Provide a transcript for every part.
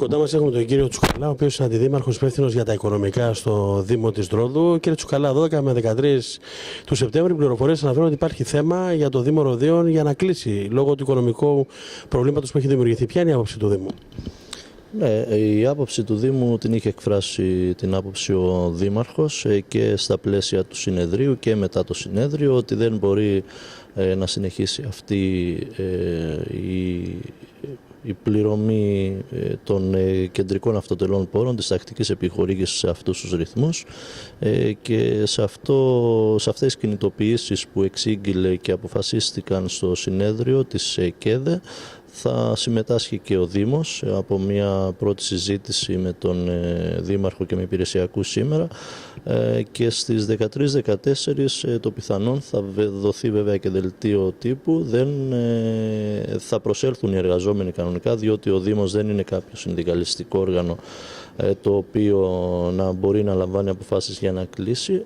Κοντά μας έχουμε τον κύριο Τσουκαλά, ο οποίος είναι αντιδήμαρχος υπεύθυνος για τα οικονομικά στο Δήμο της Ρόδου. Κύριε Τσουκαλά, 12 με 13 του Σεπτέμβρη, πληροφορίες αναφέρουν ότι υπάρχει θέμα για το Δήμο Ροδίων για να κλείσει λόγω του οικονομικού προβλήματος που έχει δημιουργηθεί. Ποια είναι η άποψη του Δήμου? Ναι, η άποψη του Δήμου την είχε εκφράσει την άποψη ο Δήμαρχος και στα πλαίσια του συνεδρίου και μετά το συνέδριο, ότι δεν μπορεί να συνεχίσει αυτή η πληρωμή των κεντρικών αυτοτελών πόρων της τακτικής επιχορήγησης σε αυτούς τους ρυθμούς και σε αυτές τις κινητοποιήσεις που εξήγηλε και αποφασίστηκαν στο συνέδριο της ΚΕΔΕ θα συμμετάσχει και ο Δήμος από μια πρώτη συζήτηση με τον Δήμαρχο και με υπηρεσιακούς σήμερα και στις 13-14 το πιθανόν θα δοθεί βέβαια και δελτίο τύπου. Δεν θα προσέλθουν οι εργαζόμενοι κανονικά, διότι ο Δήμος δεν είναι κάποιο συνδικαλιστικό όργανο το οποίο να μπορεί να λαμβάνει αποφάσεις για να κλείσει.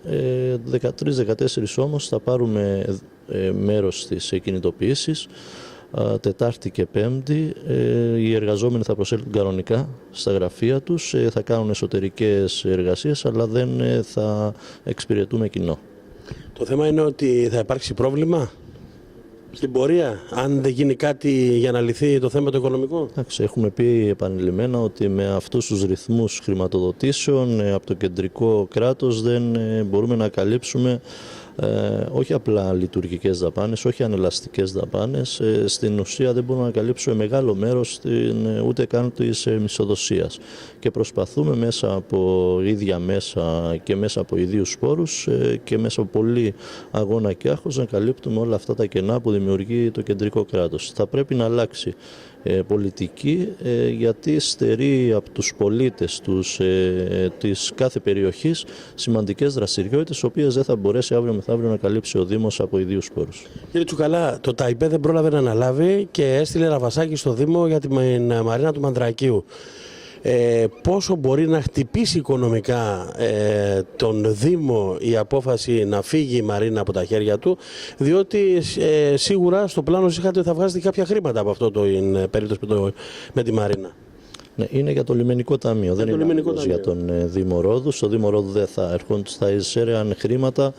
13-14 όμως θα πάρουμε μέρος στις κινητοποιήσεις. Τετάρτη και Πέμπτη οι εργαζόμενοι θα προσέλθουν κανονικά στα γραφεία τους, θα κάνουν εσωτερικές εργασίες, αλλά δεν θα εξυπηρετούμε κοινό. Το θέμα είναι ότι θα υπάρξει πρόβλημα στην πορεία, αν δεν γίνει κάτι για να λυθεί το θέμα το οικονομικό. Έχουμε πει επανειλημμένα ότι με αυτούς τους ρυθμούς χρηματοδοτήσεων από το κεντρικό κράτος δεν μπορούμε να καλύψουμε όχι απλά λειτουργικές δαπάνες, όχι ανελαστικές δαπάνες. Στην ουσία δεν μπορούμε να καλύψουμε μεγάλο μέρος ούτε καν της μισθοδοσίας. Και προσπαθούμε μέσα από ίδια μέσα και μέσα από ιδίους πόρους και μέσα από πολύ αγώνα και άγχος να καλύπτουμε όλα αυτά τα κενά που δημιουργεί το κεντρικό κράτος. Θα πρέπει να αλλάξει πολιτική, γιατί στερεί από τους πολίτες της κάθε περιοχής σημαντικές δραστηριότητες, τις οποίες δεν θα μπορέσει αύριο μεθαύριο να καλύψει ο Δήμος από ιδίους πόρους. Κύριε Τσουκαλά, το ΤΑΙΠΕ δεν πρόλαβε να αναλάβει και έστειλε ένα βασάκι στο Δήμο για τη Μαρίνα του Μανδρακίου. Πόσο μπορεί να χτυπήσει οικονομικά τον Δήμο η απόφαση να φύγει η Μαρίνα από τα χέρια του, διότι σίγουρα στο πλάνο σας είχατε ότι θα βγάζετε κάποια χρήματα από αυτό το περίπτωση με τη Μαρίνα. Ναι, είναι για το λιμενικό ταμείο, δεν είναι για τον Δήμο Ρόδου. Στο Δήμο Ρόδου δεν θα εισέρεαν χρήματα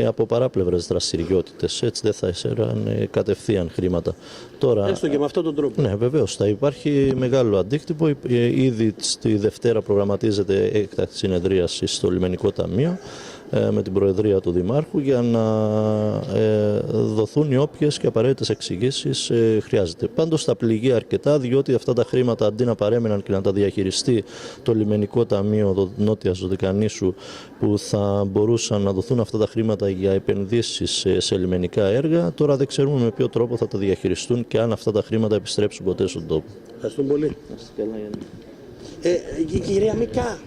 από παράπλευρες δραστηριότητες. Έτσι δεν θα εισέρεαν κατευθείαν χρήματα. Τώρα, έστω και με αυτόν τον τρόπο. Ναι, βεβαίως θα υπάρχει μεγάλο αντίκτυπο. Ήδη τη Δευτέρα προγραμματίζεται έκτακτη συνεδρίαση στο λιμενικό ταμείο με την Προεδρία του Δημάρχου για να δοθούν οι όποιες και απαραίτητες εξηγήσεις χρειάζεται. Πάντως θα πληγεί αρκετά, διότι αυτά τα χρήματα αντί να παρέμεναν και να τα διαχειριστεί το Λιμενικό Ταμείο Νότιας Δωδεκανήσου, που θα μπορούσαν να δοθούν αυτά τα χρήματα για επενδύσεις σε λιμενικά έργα, τώρα δεν ξέρουμε με ποιο τρόπο θα τα διαχειριστούν και αν αυτά τα χρήματα επιστρέψουν ποτέ στον τόπο. Ευχαριστούμε πολύ. Κυρία Μικά.